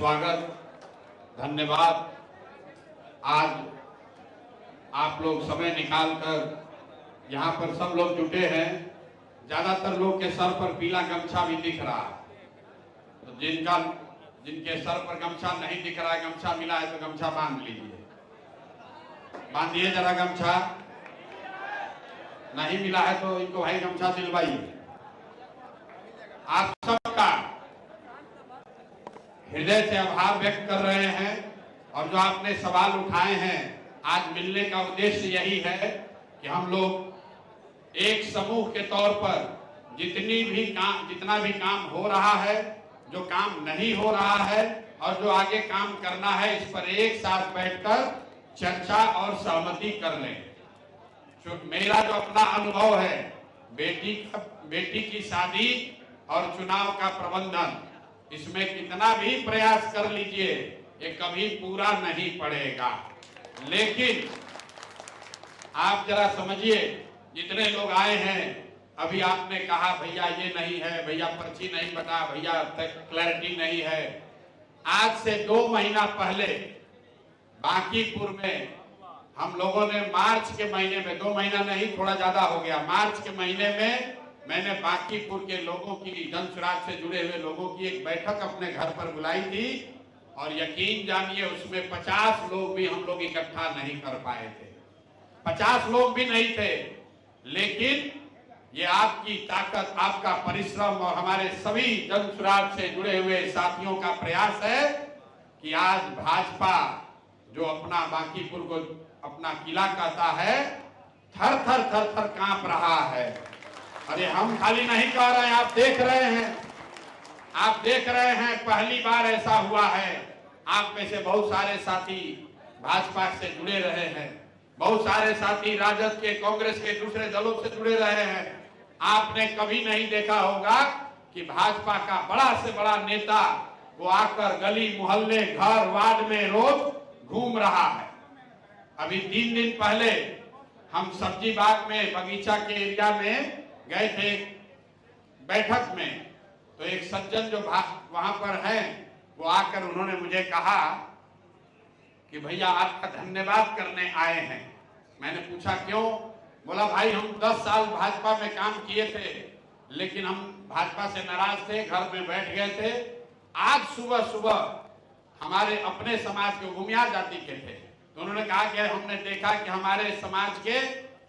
स्वागत, धन्यवाद। आज आप लोग समय निकालकर यहाँ पर सब लोग जुटे हैं। ज्यादातर लोग के सर पर पीला गमछा भी दिख रहा है, तो जिनके सर पर गमछा नहीं दिख रहा है, गमछा मिला है तो गमछा बांध लीजिए, बांधिए जरा गमछा। नहीं मिला है तो इनको भाई गमछा दिलवाइए। आप सबका हृदय से आभार व्यक्त कर रहे हैं और जो आपने सवाल उठाए हैं, आज मिलने का उद्देश्य यही है कि हम लोग एक समूह के तौर पर जितना भी काम हो रहा है, जो काम नहीं हो रहा है और जो आगे काम करना है, इस पर एक साथ बैठकर चर्चा और सहमति कर लें। मेरा जो अपना अनुभव है, बेटी की शादी और चुनाव का प्रबंधन, इसमें कितना भी प्रयास कर लीजिए ये कभी पूरा नहीं पड़ेगा। लेकिन आप जरा समझिए, जितने लोग आए हैं, अभी आपने कहा भैया ये नहीं है, भैया पर्ची नहीं बता, भैया क्लैरिटी नहीं है। आज से 2 महीना पहले बांकीपुर में हम लोगों ने मार्च के महीने में, 2 महीना नहीं थोड़ा ज्यादा हो गया, मार्च के महीने में मैंने बांकीपुर के लोगों की, जन स्वराज से जुड़े हुए लोगों की एक बैठक अपने घर पर बुलाई थी और यकीन जानिए उसमें 50 लोग भी हम लोग इकट्ठा नहीं कर पाए थे। 50 लोग भी नहीं थे। लेकिन ये आपकी ताकत, आपका परिश्रम और हमारे सभी जन स्वराज से जुड़े हुए साथियों का प्रयास है कि आज भाजपा जो अपना बांकीपुर को अपना किला कहता है, थर थर थर थर कांप रहा है। अरे हम खाली नहीं कह रहे हैं, आप देख रहे हैं, पहली बार ऐसा हुआ है। आप में से बहुत सारे साथी भाजपा से जुड़े रहे हैं, बहुत सारे साथी राजद के, कांग्रेस के, दूसरे दलों से जुड़े रहे हैं। आपने कभी नहीं देखा होगा कि भाजपा का बड़ा से बड़ा नेता वो आकर गली मोहल्ले, घर, वार्ड में रोज घूम रहा है। अभी 3 दिन पहले हम सब्जी बाग में, बगीचा के एरिया में गए थे बैठक में, तो एक सज्जन जो वहां पर हैं, वो आकर उन्होंने मुझे कहा कि भैया आपका धन्यवाद करने आए हैं। मैंने पूछा क्यों? बोला भाई हम 10 साल भाजपा में काम किए थे, लेकिन हम भाजपा से नाराज थे, घर में बैठ गए थे। आज सुबह सुबह हमारे अपने समाज के भूमिया जाति के थे, तो उन्होंने कहा कि हमने देखा कि हमारे समाज के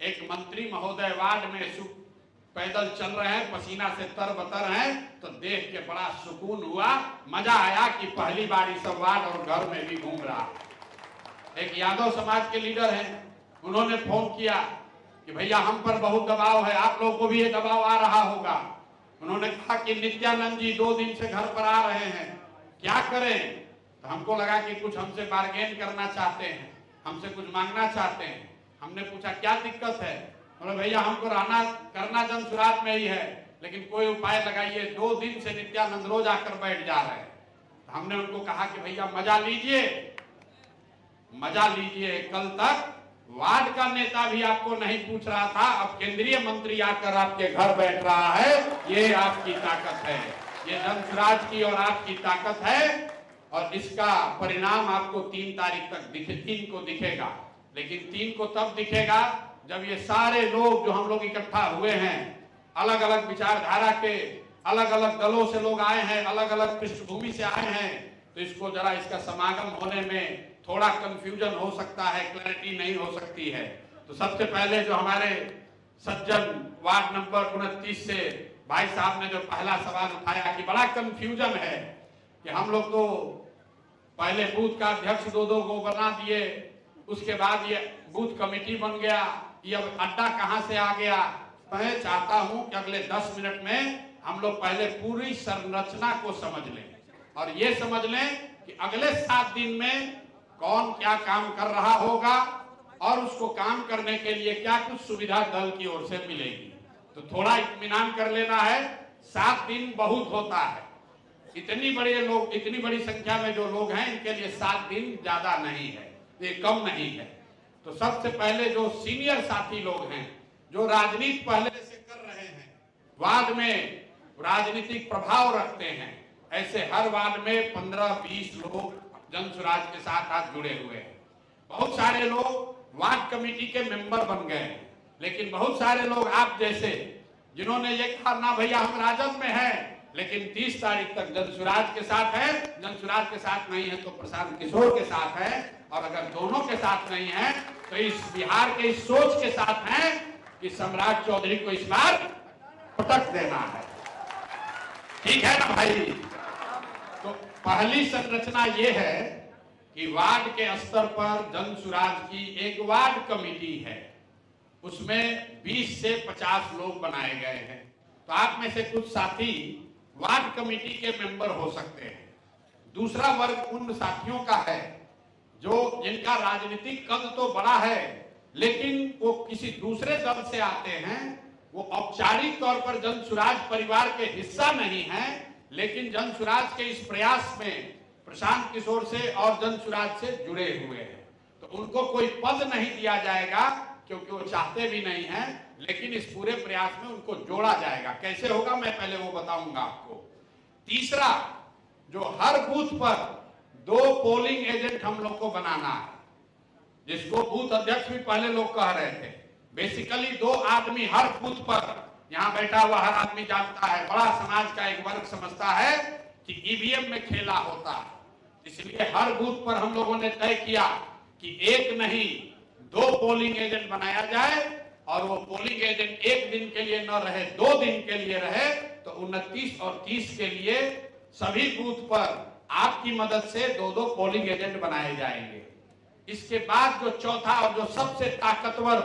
एक मंत्री महोदय वार्ड में पैदल चल रहे हैं, पसीना से तरबतर हैं, तो देख के बड़ा सुकून हुआ, मजा आया कि पहली बार इस वार्ड और घर में भी घूम रहा। एक यादव समाज के लीडर हैं, उन्होंने फोन किया कि भैया हम पर बहुत दबाव है, आप लोगों को भी ये दबाव आ रहा होगा। उन्होंने कहा कि नित्यानंद जी 2 दिन से घर पर आ रहे हैं, क्या करें? तो हमको लगा कि कुछ हमसे बार्गेन करना चाहते हैं, हमसे कुछ मांगना चाहते हैं। हमने पूछा क्या दिक्कत है? बोले भैया हमको रहना करना जन स्वराज में ही है, लेकिन कोई उपाय लगाइए, 2 दिन से नित्यानंद रोज आकर बैठ जा रहे हैं। तो हमने उनको कहा कि भैया मजा लीजिए, कल तक वार्ड का नेता भी आपको नहीं पूछ रहा था, अब केंद्रीय मंत्री आकर आपके घर बैठ रहा है। ये आपकी ताकत है, ये जन स्वराज की और आपकी ताकत है। और इसका परिणाम आपको 3 तारीख तक 3 को दिखेगा। लेकिन 3 को तब दिखेगा जब ये सारे लोग जो हम लोग इकट्ठा हुए हैं, अलग अलग विचारधारा के, अलग अलग दलों से लोग आए हैं, अलग अलग पृष्ठभूमि से आए हैं, तो इसको जरा इसका समागम होने में थोड़ा कंफ्यूजन हो सकता है, क्लैरिटी नहीं हो सकती है। तो सबसे पहले जो हमारे सज्जन वार्ड नंबर 29 से भाई साहब ने जो पहला सवाल उठाया कि बड़ा कंफ्यूजन है कि हम लोग तो पहले बूथ का अध्यक्ष 2-2 को बना दिए, उसके बाद ये बूथ कमेटी बन गया, ये अब अड्डा कहां से आ गया। मैं चाहता हूं कि अगले 10 मिनट में हम लोग पहले पूरी संरचना को समझ लें और ये समझ लें कि अगले 7 दिन में कौन क्या काम कर रहा होगा और उसको काम करने के लिए क्या कुछ सुविधा दल की ओर से मिलेगी। तो थोड़ा इत्मीनान कर लेना है, 7 दिन बहुत होता है। इतनी बड़ी संख्या में जो लोग हैं, इनके लिए 7 दिन ज्यादा नहीं है, ये कम नहीं है। तो सबसे पहले जो सीनियर साथी लोग हैं, जो राजनीति पहले से कर रहे हैं, वार्ड में राजनीतिक प्रभाव रखते हैं, ऐसे हर वार्ड में 15-20 लोग जन स्वराज के साथ आज जुड़े हुए हैं। बहुत सारे लोग वार्ड कमेटी के मेंबर बन गए हैं, लेकिन बहुत सारे लोग आप जैसे जिन्होंने ये कहा ना भैया हम राजद में हैं, लेकिन 30 तारीख तक जन स्वराज के साथ है, जन स्वराज के साथ नहीं है तो प्रशांत किशोर के साथ है, और अगर दोनों के साथ नहीं है तो इस बिहार के इस सोच के साथ है कि सम्राट चौधरी को इस बार पटक देना है। ठीक है ना भाई? तो पहली संरचना ये है कि वार्ड के स्तर पर जन स्वराज की एक वार्ड कमेटी है, उसमें 20 से 50 लोग बनाए गए हैं। तो आप में से कुछ साथी वार्ड कमेटी के मेंबर हो सकते हैं। दूसरा वर्ग उन साथियों का है जो जिनका राजनीतिक कद तो बड़ा है, लेकिन वो किसी दूसरे दल से आते हैं, वो औपचारिक तौर पर जन स्वराज परिवार के हिस्सा नहीं है, लेकिन जन स्वराज के इस प्रयास में प्रशांत किशोर से और जन स्वराज से जुड़े हुए हैं। तो उनको कोई पद नहीं दिया जाएगा क्योंकि वो चाहते भी नहीं हैं, लेकिन इस पूरे प्रयास में उनको जोड़ा जाएगा। कैसे होगा मैं पहले वो बताऊंगा आपको। तीसरा, जो हर बूथ पर 2 पोलिंग एजेंट हम लोग को बनाना है, जिसको बूथ अध्यक्ष भी पहले लोग कह रहे थे। बेसिकली 2 आदमी हर बूथ पर, यहाँ बैठा हुआ हर आदमी जानता है, बड़ा समाज का एक वर्ग समझता है कि ईवीएम में खेला होता है, इसलिए हर बूथ पर हम लोगों ने तय किया कि 1 नहीं 2 पोलिंग एजेंट बनाया जाए, और वो पोलिंग एजेंट 1 दिन के लिए न रहे, 2 दिन के लिए रहे। तो 29 और 30 के लिए सभी बूथ पर आपकी मदद से 2-2 पोलिंग एजेंट बनाए जाएंगे। इसके बाद जो चौथा और जो सबसे ताकतवर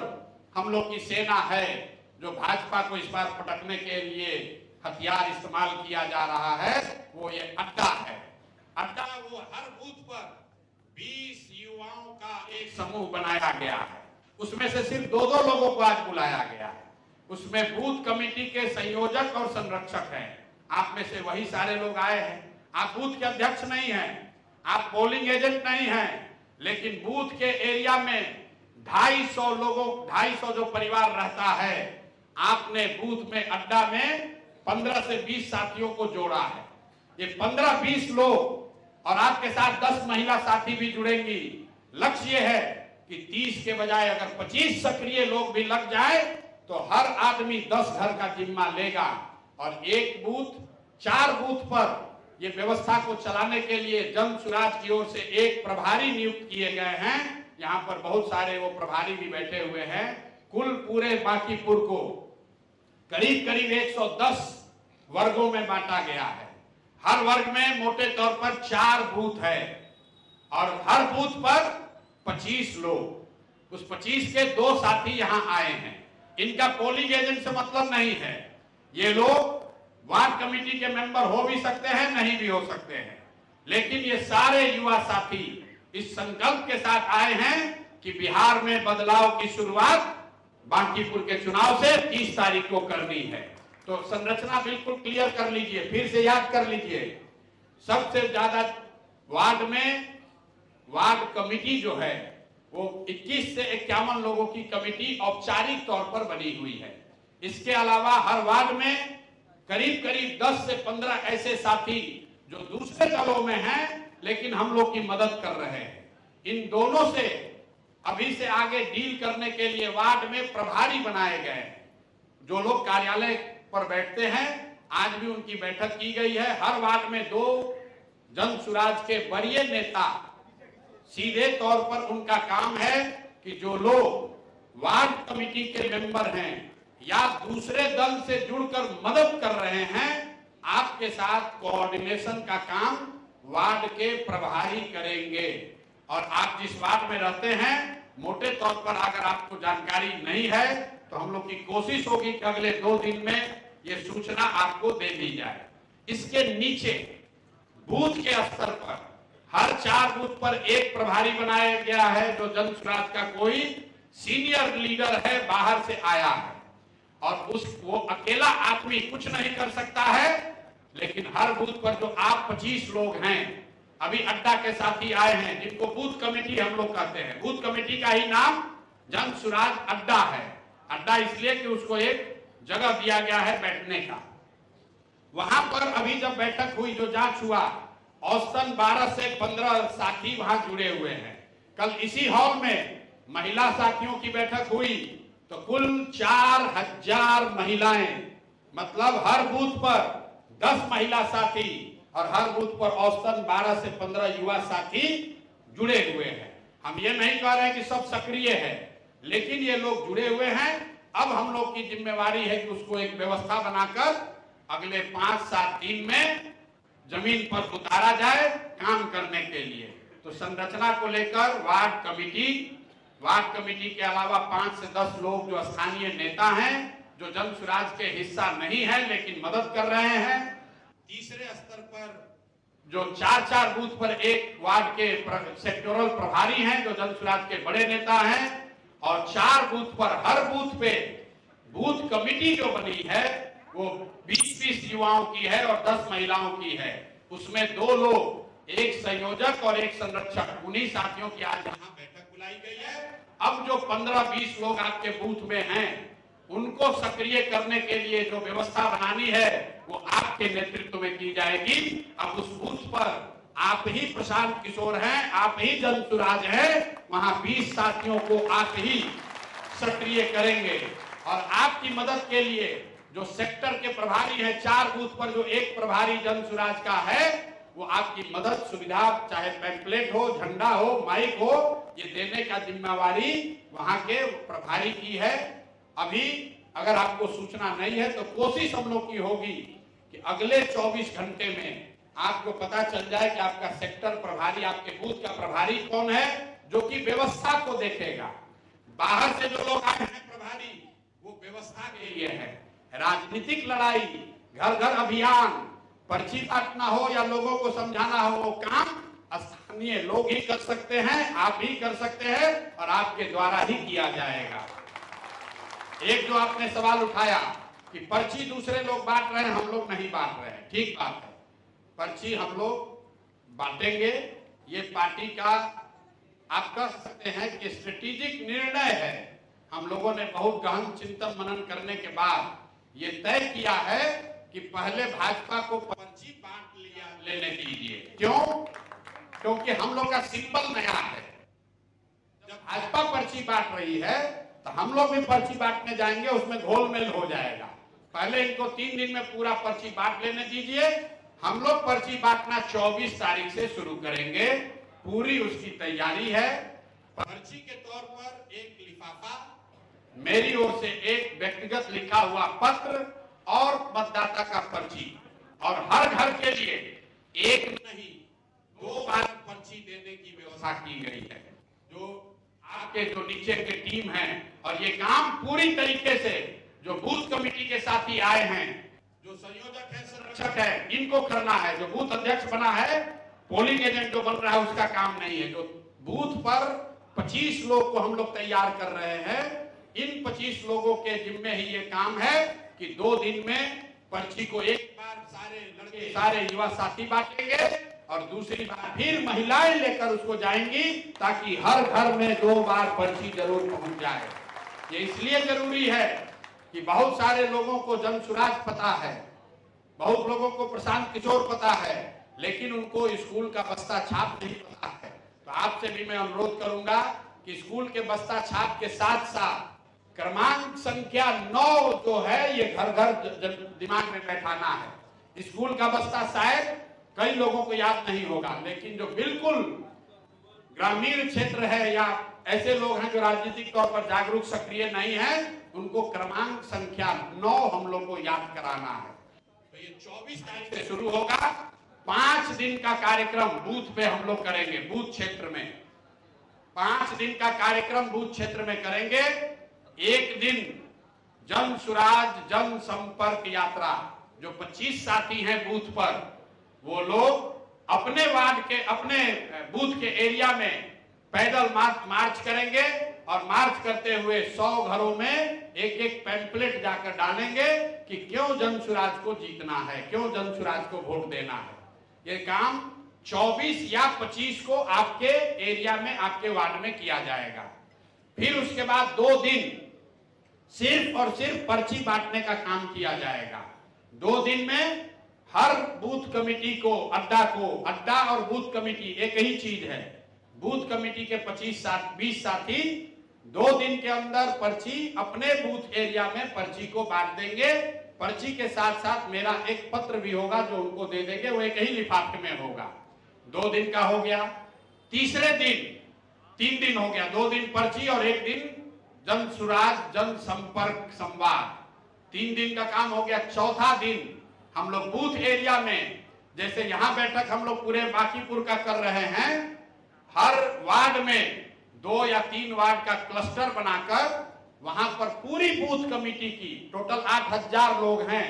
हम लोग की सेना है, जो भाजपा को इस बार पटकने के लिए हथियार इस्तेमाल किया जा रहा है, वो ये अड्डा है। अड्डा वो हर बूथ पर 20 युवाओं का एक समूह बनाया गया है, उसमें से सिर्फ 2-2 लोगों को आज बुलाया गया है। उसमें बूथ कमेटी के संयोजक और संरक्षक हैं। आप में से वही सारे लोग आए हैं। आप बूथ के अध्यक्ष नहीं हैं, आप पोलिंग एजेंट नहीं हैं, लेकिन बूथ के एरिया में 250 लोगों 250 जो परिवार रहता है, आपने बूथ में अड्डा में 15 से 20 साथियों को जोड़ा है। ये 15-20 लोग और आपके साथ 10 महिला साथी भी जुड़ेंगी। लक्ष्य ये है कि 30 के बजाय अगर 25 सक्रिय लोग भी लग जाए तो हर आदमी 10 घर का जिम्मा लेगा, और एक बूथ 4 बूथ पर ये व्यवस्था को चलाने के लिए जन स्वराज की ओर से एक प्रभारी नियुक्त किए गए हैं। यहाँ पर बहुत सारे वो प्रभारी भी बैठे हुए हैं। कुल पूरे बांकीपुर को करीब करीब 110 वर्गों में बांटा गया है। हर वर्ग में मोटे तौर पर 4 बूथ है, और हर बूथ पर 25 लोग। उस 25 के 2 साथी यहाँ आए हैं। इनका पोलिंग एजेंट से मतलब नहीं है। ये लोग वार्ड कमेटी के मेंबर हो भी सकते हैं, नहीं भी हो सकते हैं, लेकिन ये सारे युवा साथी इस संकल्प के साथ आए हैं कि बिहार में बदलाव की शुरुआत बांकीपुर के चुनाव से 30 तारीख को करनी है। तो संरचना बिल्कुल क्लियर कर लीजिए, फिर से याद कर लीजिए। सबसे ज्यादा वार्ड में वार्ड कमेटी जो है वो 21 से 51 लोगों की कमेटी औपचारिक तौर पर बनी हुई है। इसके अलावा हर वार्ड में करीब करीब 10 से 15 ऐसे साथी जो दूसरे दलों में हैं, लेकिन हम लोग की मदद कर रहे हैं। इन दोनों से अभी से आगे डील करने के लिए वार्ड में प्रभारी बनाए गए हैं, जो लोग कार्यालय पर बैठते हैं। आज भी उनकी बैठक की गई है। हर वार्ड में 2 जन स्वराज के वरीय नेता, सीधे तौर पर उनका काम है कि जो लोग वार्ड कमेटी के मेंबर हैं या दूसरे दल से जुड़कर मदद कर रहे हैं, आपके साथ कोऑर्डिनेशन का काम वार्ड के प्रभारी करेंगे। और आप जिस वार्ड में रहते हैं, मोटे तौर पर अगर आपको जानकारी नहीं है तो हम लोग की कोशिश होगी कि अगले 2 दिन में ये सूचना आपको दे दी जाए। इसके नीचे बूथ के स्तर पर हर 4 बूथ पर एक प्रभारी बनाया गया है, जो जन स्वराज का कोई सीनियर लीडर है, बाहर से आया है, और वो अकेला आदमी कुछ नहीं कर सकता है। लेकिन हर बूथ पर जो आप 25 लोग हैं, अभी अड्डा के साथी आए हैं, जिनको बूथ कमेटी हम लोग कहते हैं। बूथ कमेटी का ही नाम जन स्वराज अड्डा है। अड्डा इसलिए कि उसको एक जगह दिया गया है बैठने का। वहां पर अभी जब बैठक हुई, जो जांच हुआ, औसतन 12 से 15 साथी वहां जुड़े हुए हैं। कल इसी हॉल में महिला साथियों की बैठक हुई तो कुल 4000 महिलाएं, मतलब हर बूथ पर 10 महिला साथी और हर बूथ पर औसतन 12 से 15 युवा साथी जुड़े हुए हैं। हम ये नहीं कह रहे हैं कि सब सक्रिय है, लेकिन ये लोग जुड़े हुए हैं। अब हम लोग की जिम्मेवारी है कि उसको एक व्यवस्था बनाकर अगले 5-7 दिन में जमीन पर उतारा जाए काम करने के लिए। तो संरचना को लेकर वार्ड कमेटी के अलावा 5 से 10 लोग जो स्थानीय नेता हैं, जो जन सुराज के हिस्सा नहीं है लेकिन मदद कर रहे हैं। तीसरे स्तर पर जो 4-4 बूथ पर एक वार्ड के सेक्टोरल प्रभारी हैं, जो जन सुराज के बड़े नेता हैं, और 4 बूथ पर हर बूथ पे बूथ कमेटी जो बनी है वो 20-20 युवाओं की है और 10 महिलाओं की है। उसमें 2 लोग, एक संयोजक और एक संरक्षक, उन्हीं साथियों की आज यहाँ बैठक बुलाई गई है। अब जो 15-20 लोग आपके बूथ में हैं, उनको सक्रिय करने के लिए जो व्यवस्था बनानी है वो आपके नेतृत्व में की जाएगी। अब उस बूथ पर आप ही प्रशांत किशोर हैं, आप ही जन सुराज हैं, वहां 20 साथियों को आप ही सक्रिय करेंगे। और आपकी मदद के लिए जो सेक्टर के प्रभारी हैं, 4 बूथ पर जो एक प्रभारी जन सुराज का है, वो आपकी मदद सुविधा, चाहे पैम्पलेट हो, झंडा हो, माइक हो, ये देने का जिम्मेवारी वहां के प्रभारी की है। अभी अगर आपको सूचना नहीं है तो कोशिश हम लोग की होगी कि अगले 24 घंटे में आपको पता चल जाए कि आपका सेक्टर प्रभारी, आपके बूथ का प्रभारी कौन है, जो कि व्यवस्था को देखेगा। बाहर से जो लोग आए हैं प्रभारी, वो व्यवस्था के लिए है। राजनीतिक लड़ाई, घर घर अभियान, पर्ची काटना हो या लोगों को समझाना हो, वो काम स्थानीय लोग ही कर सकते हैं, आप ही कर सकते हैं और आपके द्वारा ही किया जाएगा। एक जो आपने सवाल उठाया कि पर्ची दूसरे लोग बांट रहे हैं, हम लोग नहीं बांट रहे हैं, ठीक बात है। पर्ची हम लोग बांटेंगे, ये पार्टी का आप कह सकते हैं कि स्ट्रेटेजिक निर्णय है। हम लोगों ने बहुत गहन चिंतन मनन करने के बाद ये तय किया है कि पहले भाजपा को पर्ची बांट लेने दीजिए। क्यों? क्योंकि हम लोग का सिंबल नया है। जब भाजपा पर्ची बांट रही है तो हम लोग भी पर्ची बांटने जाएंगे, उसमें घोलमेल हो जाएगा। पहले इनको 3 दिन में पूरा पर्ची बांट लेने दीजिए। हम लोग पर्ची बांटना 24 तारीख से शुरू करेंगे, पूरी उसकी तैयारी है। पर्ची के तौर पर एक लिफाफा, मेरी ओर से एक व्यक्तिगत लिखा हुआ पत्र और मतदाता का पर्ची, और हर घर के लिए एक नहीं 2 बार पर्ची देने की व्यवस्था की गई है। जो आपके जो नीचे के टीम है, और ये काम पूरी तरीके से जो बूथ कमेटी के साथी आए हैं, जो संयोजक है, संरक्षक है, इनको करना है। जो बूथ अध्यक्ष बना है, पोलिंग एजेंट जो बन रहा है, उसका काम नहीं है। जो बूथ पर 25 लोग को हम लोग तैयार कर रहे हैं, इन 25 लोगों के जिम्मे ही ये काम है कि 2 दिन में पर्ची को एक बार सारे लड़के, सारे युवा साथी बांटेंगे और दूसरी बार फिर महिलाएं लेकर उसको जाएंगी, ताकि हर घर में 2 बार पर्ची जरूर पहुंच जाए। ये इसलिए जरूरी है कि बहुत सारे लोगों को जन सुराज पता है, बहुत लोगों को प्रशांत किशोर पता है, लेकिन उनको स्कूल का बस्ता छाप नहीं पता है। तो आपसे भी मैं अनुरोध करूंगा कि स्कूल के बस्ता छाप के साथ साथ क्रमांक संख्या 9 जो है, ये घर घर दिमाग में बैठाना है। स्कूल का बस्ता शायद कई लोगों को याद नहीं होगा, लेकिन जो बिल्कुल ग्रामीण क्षेत्र है या ऐसे लोग हैं जो राजनीतिक तौर पर जागरूक सक्रिय नहीं है, उनको क्रमांक संख्या 9 हम लोग को याद कराना है। तो ये 24 तारीख से शुरू होगा। 5 दिन का कार्यक्रम बूथ पे हम लोग करेंगे, बूथ क्षेत्र में 5 दिन का कार्यक्रम बूथ क्षेत्र में करेंगे। एक दिन जन सुराज जन संपर्क यात्रा, जो 25 साथी हैं बूथ पर, वो लोग अपने वार्ड के, अपने बूथ के एरिया में पैदल मार्च करेंगे और मार्च करते हुए 100 घरों में एक पैम्पलेट जाकर डालेंगे कि क्यों जन सुराज को जीतना है, क्यों जन सुराज को वोट देना है। ये काम 24 या 25 को आपके एरिया में, आपके वार्ड में किया जाएगा। फिर उसके बाद 2 दिन सिर्फ और सिर्फ पर्ची बांटने का काम किया जाएगा। 2 दिन में हर बूथ कमेटी को अड्डा और बूथ कमेटी एक ही चीज है। बूथ कमेटी के 20 साथी 2 दिन के अंदर पर्ची अपने बूथ एरिया में पर्ची को बांट देंगे। पर्ची के साथ साथ मेरा एक पत्र भी होगा जो उनको दे देंगे, वो एक ही लिफाफे में होगा। 2 दिन का हो गया। तीसरे दिन 3 दिन हो गया, 2 दिन पर्ची और 1 दिन जन सुराज जन संपर्क संवाद, 3 दिन का काम हो गया। चौथा दिन हम लोग बूथ एरिया में, जैसे यहां बैठक हम लोग पूरे बांकीपुर का कर रहे हैं, हर वार्ड में 2 या 3 वार्ड का क्लस्टर बनाकर वहां पर पूरी बूथ कमेटी की, टोटल 8000 लोग हैं,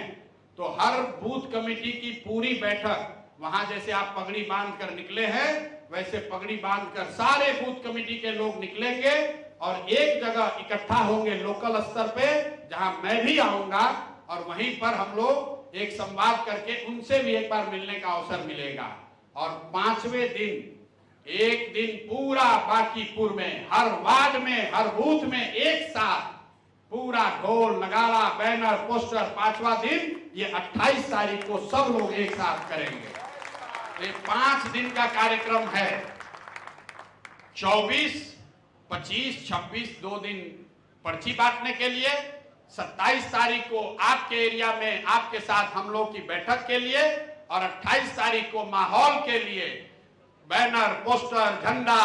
तो हर बूथ कमेटी की पूरी बैठक वहां, जैसे आप पगड़ी बांध कर निकले हैं वैसे पगड़ी बांधकर सारे बूथ कमेटी के लोग निकलेंगे और एक जगह इकट्ठा होंगे लोकल स्तर पे, जहां मैं भी आऊंगा और वहीं पर हम लोग एक संवाद करके उनसे भी एक बार मिलने का अवसर मिलेगा। और 5वें दिन एक दिन पूरा बांकीपुर में हर वार्ड में हर बूथ में एक साथ पूरा ढोल नगाड़ा बैनर पोस्टर, 5वां दिन ये 28 तारीख को सब लोग एक साथ करेंगे। ये 5 दिन का कार्यक्रम है। 24, 25, 26 2 दिन पर्ची बांटने के लिए, 27 तारीख को आपके एरिया में आपके साथ हम लोग की बैठक के लिए, और 28 तारीख को माहौल के लिए बैनर पोस्टर झंडा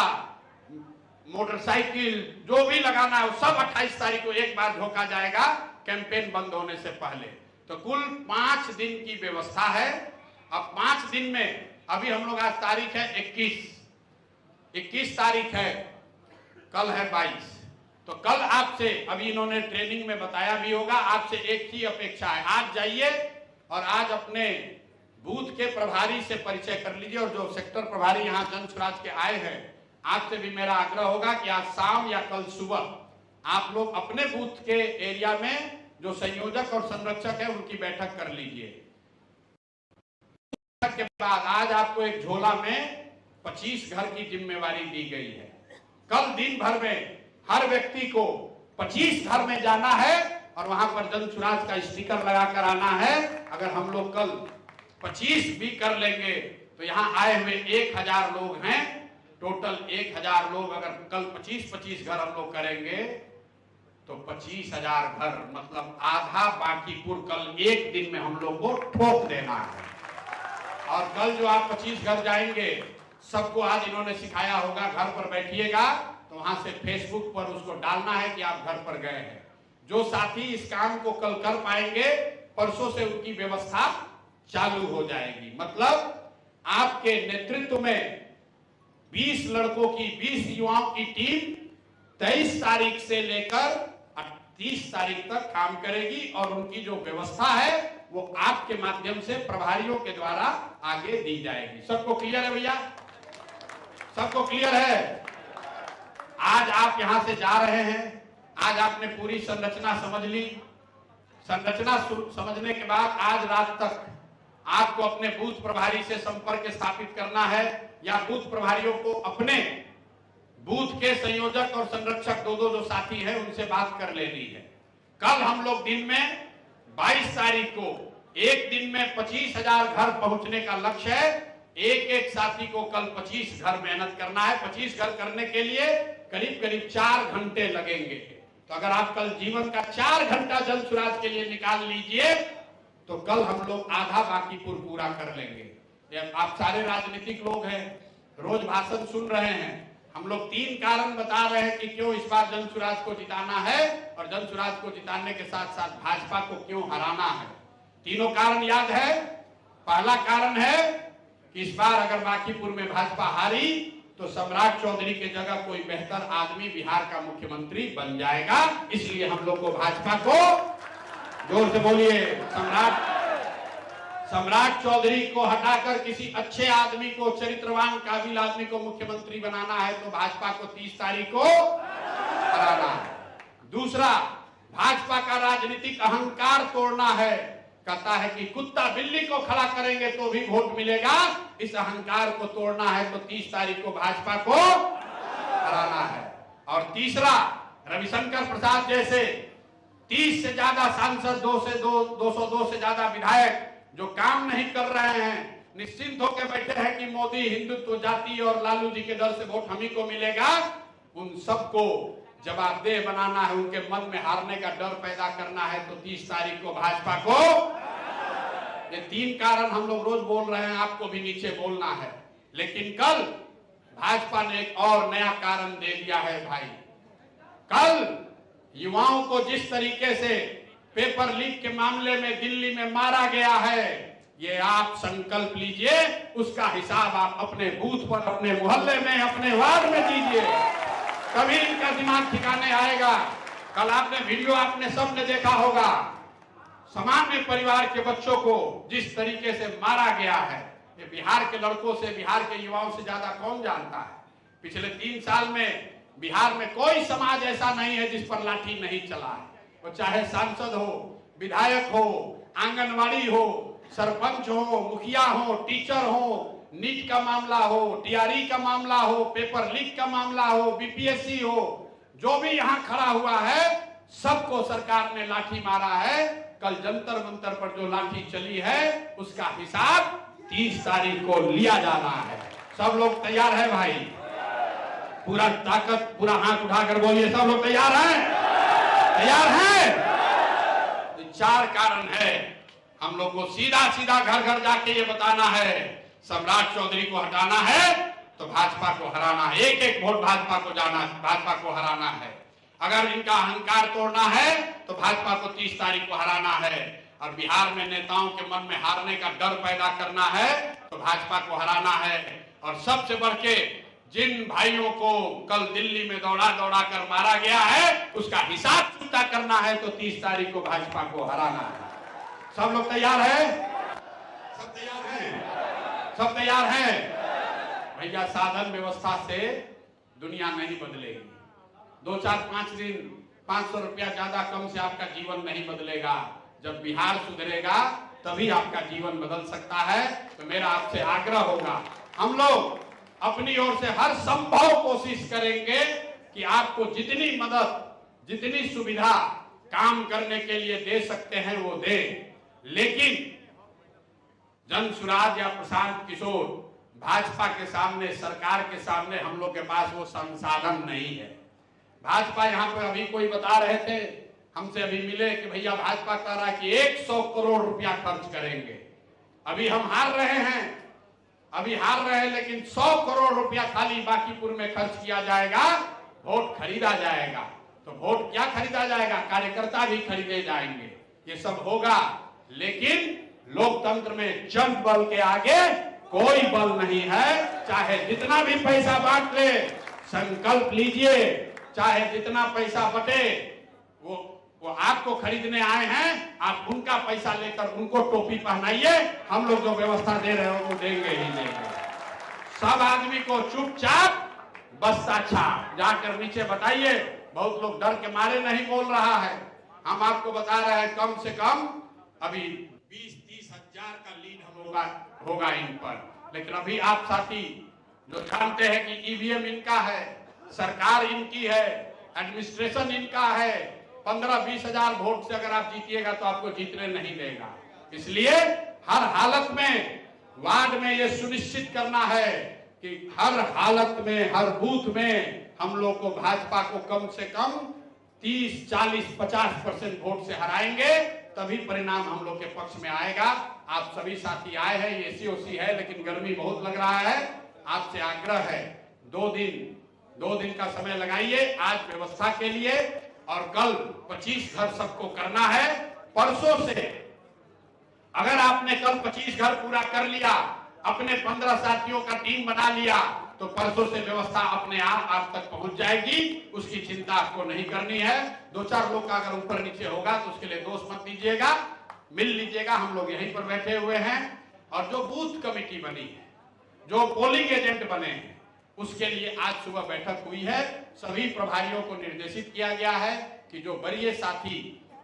मोटरसाइकिल जो भी लगाना है वो सब 28 तारीख को एक बार झोंका जाएगा कैंपेन बंद होने से पहले। तो कुल 5 दिन की व्यवस्था है। अब 5 दिन में अभी हम लोग, आज तारीख है 21 तारीख है, कल है 22। तो कल आपसे, अभी इन्होंने ट्रेनिंग में बताया भी होगा, आपसे एक ही अपेक्षा है, आज जाइए और आज अपने बूथ के प्रभारी से परिचय कर लीजिए। और जो सेक्टर प्रभारी यहाँ जन स्वराज के आए हैं, आपसे भी मेरा आग्रह होगा कि आज शाम या कल सुबह आप लोग अपने बूथ के एरिया में जो संयोजक और संरक्षक है उनकी बैठक कर लीजिए। के बाद आज आपको एक झोला में 25 घर की जिम्मेवारी दी गई है। कल दिन भर में हर व्यक्ति को 25 घर में जाना है और वहां पर जन स्वराज का स्टिकर लगाकर आना है। अगर हम लोग कल 25 भी कर लेंगे तो यहाँ आए हुए 1000 लोग हैं, टोटल 1000 लोग, अगर कल 25 घर हम लोग करेंगे तो 25,000 घर, मतलब आधा बांकीपुर कल एक दिन में हम लोग को ठोक देना है। और कल जो आप 25 घर जाएंगे, सबको आज इन्होंने सिखाया होगा, घर पर बैठिएगा तो वहां से फेसबुक पर उसको डालना है कि आप घर पर गए हैं। जो साथी इस काम को कल कर पाएंगे, परसों से उनकी व्यवस्था चालू हो जाएगी। मतलब आपके नेतृत्व में 20 लड़कों की, 20 युवाओं की टीम 23 तारीख से लेकर 30 तारीख तक काम करेगी और उनकी जो व्यवस्था है वो आपके माध्यम से प्रभारियों के द्वारा आगे दी जाएगी। सबको क्लियर है भैया? सबको क्लियर है? आज आप यहां से जा रहे हैं, आज आपने पूरी संरचना समझ ली। संरचना समझने के बाद आज रात तक आपको अपने बूथ प्रभारी से संपर्क स्थापित करना है, या बूथ प्रभारियों को अपने बूथ के संयोजक और संरक्षक दो जो साथी हैं उनसे बात कर लेनी है। कल हम लोग दिन में 22 तारीख को एक दिन में 25,000 घर पहुंचने का लक्ष्य है। एक साथी को कल 25 घर मेहनत करना है। 25 घर करने के लिए करीब 4 घंटे लगेंगे। तो अगर आप कल जीवन का 4 घंटा जन स्वराज के लिए निकाल लीजिए तो कल हम लोग आधा बांकीपुर पूरा कर लेंगे। आप सारे राजनीतिक लोग हैं, रोज भाषण सुन रहे हैं। हम लोग 3 कारण बता रहे हैं कि क्यों इस बार जन स्वराज को जिताना है और जन स्वराज को जिताने के साथ साथ भाजपा को क्यों हराना है। तीनों कारण याद है। पहला कारण है कि इस बार अगर बांकीपुर में भाजपा हारी तो सम्राट चौधरी के जगह कोई बेहतर आदमी बिहार का मुख्यमंत्री बन जाएगा। इसलिए हम लोग को भाजपा को, जोर से बोलिए, सम्राट चौधरी को हटाकर किसी अच्छे आदमी को, चरित्रवान काबिल आदमी को मुख्यमंत्री बनाना है तो भाजपा को 30 तारीख को हराना है। दूसरा, भाजपा का राजनीतिक अहंकार तोड़ना है। कहता है कि कुत्ता बिल्ली को खड़ा करेंगे तो भी वोट मिलेगा। इस अहंकार को तोड़ना है तो 30 तारीख को भाजपा को हराना है। और तीसरा, रविशंकर प्रसाद जैसे 30 से ज्यादा सांसद, 202 से ज्यादा विधायक जो काम नहीं कर रहे हैं, निश्चिंत होकर बैठे हैं कि मोदी हिंदुत्व जाति और लालू जी के डर से वोट हम ही को मिलेगा, उन सबको जवाबदेह बनाना है, उनके मन में हारने का डर पैदा करना है। तो 30 तारीख को भाजपा को, ये 3 कारण हम लोग रोज बोल रहे हैं, आपको भी नीचे बोलना है। लेकिन कल भाजपा ने एक और नया कारण दे दिया है भाई। कल युवाओं को जिस तरीके से पेपर लीक के मामले में दिल्ली में मारा गया है, ये आप संकल्प लीजिए, उसका हिसाब आप अपने बूथ पर, अपने मोहल्ले में, अपने वार्ड में दीजिए, तभी इनका दिमाग ठिकाने आएगा। कल आपने वीडियो आपने सबने देखा होगा, सामान्य परिवार के बच्चों को जिस तरीके से मारा गया है, ये बिहार के लड़कों से, बिहार के युवाओं से ज्यादा कौन जानता है। पिछले 3 साल में बिहार में कोई समाज ऐसा नहीं है जिस पर लाठी नहीं चला है। वो चाहे सांसद हो, विधायक हो, आंगनवाड़ी हो, सरपंच हो, मुखिया हो, टीचर हो, नीट का मामला हो, टीआरई का मामला हो, पेपर लीक का मामला हो, बीपीएससी हो, जो भी यहाँ खड़ा हुआ है, सबको सरकार ने लाठी मारा है। कल जंतर मंतर पर जो लाठी चली है, उसका हिसाब 30 तारीख को लिया जाना है। सब लोग तैयार है भाई? पूरा ताकत, पूरा हाथ उठाकर बोलिए, सब लोग तैयार हैं? तैयार हैं? 4 कारण है। हम लोग को सीधा सीधा घर घर जाके ये बताना है, सम्राट चौधरी को हटाना है तो भाजपा को हराना है। एक एक वोट भाजपा को जाना, भाजपा को हराना है। अगर इनका अहंकार तोड़ना है तो भाजपा को 30 तारीख को हराना है। और बिहार में नेताओं के मन में हारने का डर पैदा करना है तो भाजपा को हराना है। और सबसे बढ़ के जिन भाइयों को कल दिल्ली में दौड़ा दौड़ा कर मारा गया है, उसका हिसाब चुकता करना है तो 30 तारीख को भाजपा को हराना है। सब लोग तैयार है? सब तैयार हैं? सब तैयार हैं? भैया, साधन व्यवस्था से दुनिया नहीं बदलेगी। 2, 4, 5 दिन 500 रुपया ज्यादा कम से आपका जीवन नहीं बदलेगा। जब बिहार सुधरेगा तभी आपका जीवन बदल सकता है। तो मेरा आपसे आग्रह होगा, हम लोग अपनी ओर से हर संभव कोशिश करेंगे कि आपको जितनी मदद, जितनी सुविधा काम करने के लिए दे सकते हैं वो दें। लेकिन जनसुराज या प्रशांत किशोर, भाजपा के सामने, सरकार के सामने हम लोग के पास वो संसाधन नहीं है। भाजपा यहाँ पर अभी कोई बता रहे थे, हमसे अभी मिले कि भैया भाजपा कह रहा है कि 100 करोड़ रुपया खर्च करेंगे। अभी हम हार रहे हैं, लेकिन 100 करोड़ रुपया खाली बांकीपुर में खर्च किया जाएगा, वोट खरीदा जाएगा। तो वोट क्या खरीदा जाएगा? कार्यकर्ता भी खरीदे जाएंगे। ये सब होगा, लेकिन लोकतंत्र में जनबल के आगे कोई बल नहीं है। चाहे जितना भी पैसा बांट ले, संकल्प लीजिए, चाहे जितना पैसा बटे, वो आपको खरीदने आए हैं, आप उनका पैसा लेकर उनको टोपी पहनाइए। हम लोग जो व्यवस्था दे रहे हो वो देंगे ही देंगे। सब आदमी को चुपचाप बस्ता छाप जाकर नीचे बताइए। बहुत लोग डर के मारे नहीं बोल रहा है। हम आपको बता रहे हैं, कम से कम अभी 20-30 हजार का लीड हम लोग होगा इन पर। लेकिन अभी आप साथी जो जानते हैं कि ईवीएम इनका है, सरकार इनकी है, एडमिनिस्ट्रेशन इनका है, 15-20 हजार वोट से अगर आप जीतिएगा तो आपको जीतने नहीं देगा। इसलिए हर हालत में वार्ड में ये सुनिश्चित करना है कि हर हालत में, हर बूथ में हम लोग को भाजपा को कम से कम 30, 40, 50% वोट से हराएंगे, तभी परिणाम हम लोग के पक्ष में आएगा। आप सभी साथी आए हैं, ये एसी है, लेकिन गर्मी बहुत लग रहा है। आपसे आग्रह है, 2 दिन का समय लगाइए आज व्यवस्था के लिए, और कल 25 घर सबको करना है। परसों से अगर आपने कल 25 घर पूरा कर लिया, अपने 15 साथियों का टीम बना लिया, तो परसों से व्यवस्था अपने आप तक पहुंच जाएगी। उसकी चिंता आपको नहीं करनी है। 2-4 लोग का अगर ऊपर नीचे होगा तो उसके लिए दोष मत दीजिएगा, मिल लीजिएगा। हम लोग यहीं पर बैठे हुए हैं। और जो बूथ कमेटी बनी है, जो पोलिंग एजेंट बने हैं, उसके लिए आज सुबह बैठक हुई है। सभी प्रभारियों को निर्देशित किया गया है कि जो वरीय साथी,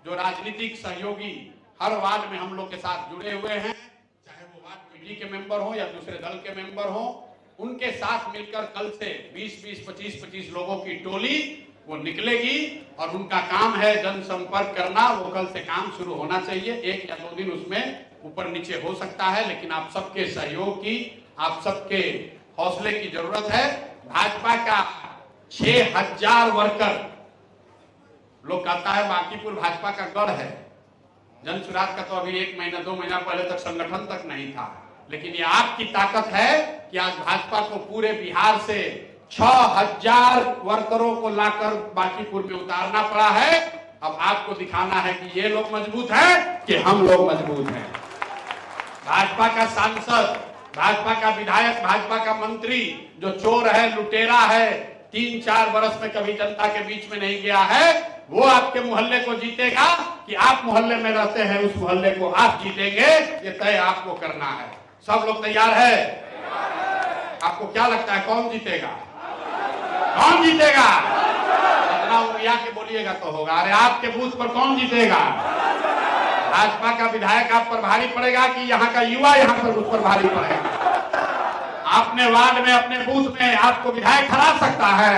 जो राजनीतिक सहयोगी हर वार्ड में हम लोग के साथ जुड़े हुए हैं, चाहे वो वार्ड कमेटी के मेंबर हो या दूसरे दल के मेंबर हो, उनके साथ मिलकर कल से 20-20, 25-25 लोगों की टोली वो निकलेगी। और उनका काम है जनसंपर्क करना। वो कल से काम शुरू होना चाहिए। 1 या 2 दिन उसमें ऊपर नीचे हो सकता है, लेकिन आप सबके सहयोग की, आप सबके हौसले की जरूरत है। भाजपा का 6000 वर्कर, लोग कहता है बांकीपुर भाजपा का गढ़ है। जन सुराज का तो अभी 1 महीना 2 महीना पहले तक संगठन तक नहीं था, लेकिन ये आपकी ताकत है कि आज भाजपा को पूरे बिहार से 6000 वर्करों को लाकर बांकीपुर में उतारना पड़ा है। अब आपको दिखाना है कि ये लोग मजबूत हैं कि हम लोग मजबूत हैं। भाजपा का सांसद, भाजपा का विधायक, भाजपा का मंत्री जो चोर है, लुटेरा है, 3-4 वर्ष में कभी जनता के बीच में नहीं गया है, वो आपके मोहल्ले को जीतेगा कि आप मोहल्ले में रहते हैं उस मोहल्ले को आप जीतेंगे, ये तय आपको करना है। सब लोग तैयार है? आपको क्या लगता है कौन जीतेगा? कौन जीतेगा? इतना उड़िया के बोलिएगा तो होगा। अरे आपके बूथ पर कौन जीतेगा? भाजपा का विधायक आप पर भारी पड़ेगा कि यहाँ का युवा यहाँ पर उस पर भारी पड़ेगा? अपने वार्ड में, अपने बूथ में आपको विधायक हरा सकता है?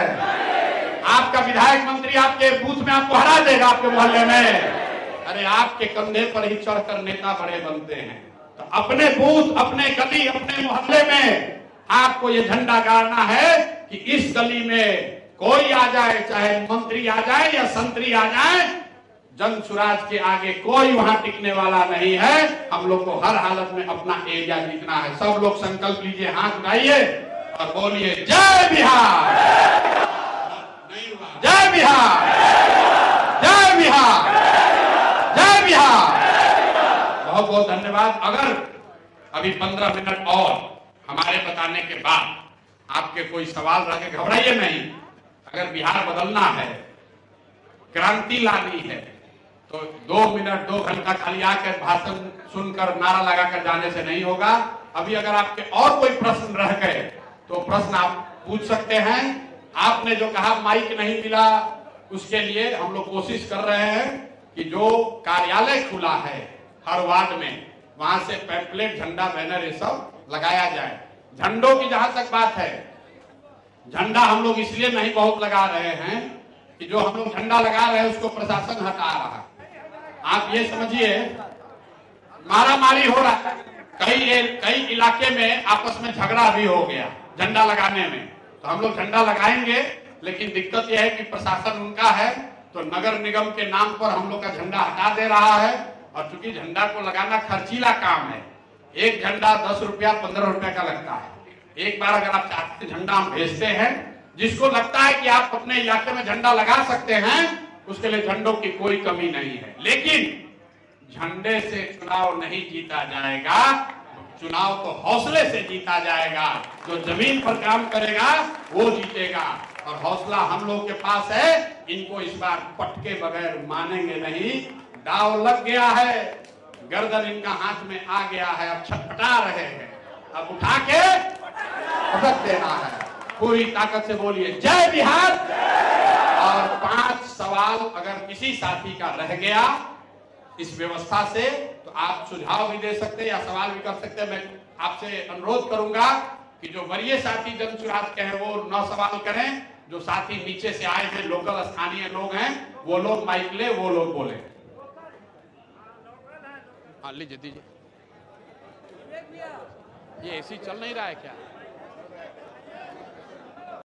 आपका विधायक मंत्री आपके बूथ में आपको हरा देगा आपके मोहल्ले में? अरे आपके कंधे पर ही चढ़कर नेता बड़े बनते हैं। तो अपने बूथ, अपने गली, अपने मोहल्ले में आपको ये झंडा गाड़ना है कि इस गली में कोई आ जाए, चाहे मंत्री आ जाए या संतरी आ जाए, जन सुराज के आगे कोई वहां टिकने वाला नहीं है। हम लोग को हर हालत में अपना एरिया जीतना है। सब लोग संकल्प लीजिए, हाथ उठाइए और बोलिए जय बिहार, जय बिहार, जय बिहार, जय बिहार। बहुत बहुत धन्यवाद। अगर अभी 15 मिनट और हमारे बताने के बाद आपके कोई सवाल रह के, घबराइए नहीं। अगर बिहार बदलना है, क्रांति लानी है, तो 2 मिनट 2 घंटा खाली आकर भाषण सुनकर नारा लगाकर जाने से नहीं होगा। अभी अगर आपके और कोई प्रश्न रह गए तो प्रश्न आप पूछ सकते हैं। आपने जो कहा माइक नहीं मिला, उसके लिए हम लोग कोशिश कर रहे हैं कि जो कार्यालय खुला है हर वार्ड में, वहां से पैम्पलेट, झंडा, बैनर ये सब लगाया जाए। झंडों की जहां तक बात है, झंडा हम लोग इसलिए नहीं बहुत लगा रहे हैं कि जो हम लोग झंडा लगा रहे हैं उसको प्रशासन हटा रहा है। आप ये समझिए मारामारी हो रहा है, कई इलाके में आपस में झगड़ा भी हो गया झंडा लगाने में। तो हम लोग झंडा लगाएंगे, लेकिन दिक्कत यह है कि प्रशासन उनका है, तो नगर निगम के नाम पर हम लोग का झंडा हटा दे रहा है। और चूंकि झंडा को लगाना खर्चीला काम है, एक झंडा 10 रुपया 15 रुपया का लगता है। एक बार अगर आप चाहते झंडा हम भेजते हैं, जिसको लगता है कि आप अपने इलाके में झंडा लगा सकते हैं, उसके लिए झंडों की कोई कमी नहीं है। लेकिन झंडे से चुनाव नहीं जीता जाएगा, चुनाव तो हौसले से जीता जाएगा। जो जमीन पर काम करेगा वो जीतेगा, और हौसला हम लोग के पास है। इनको इस बार पटके बगैर मानेंगे नहीं। दाव लग गया है, गर्दन इनका हाथ में आ गया है, अब छटपटा रहे हैं, अब उठा के पटक देना है। पूरी ताकत से बोलिए जय बिहार। और 5 सवाल अगर किसी साथी का रह गया इस व्यवस्था से, तो आप सुझाव भी दे सकते हैं या सवाल भी कर सकते हैं। मैं आपसे अनुरोध करूंगा कि जो वरीय साथी जन सुराज के हैं वो 9 सवाल करें। जो साथी नीचे से आए हैं, लोकल स्थानीय लोग हैं, वो लोग माइक ले, वो लोग बोले। हाँ लीजिए दीजिए। ये एसी चल नहीं रहा है क्या?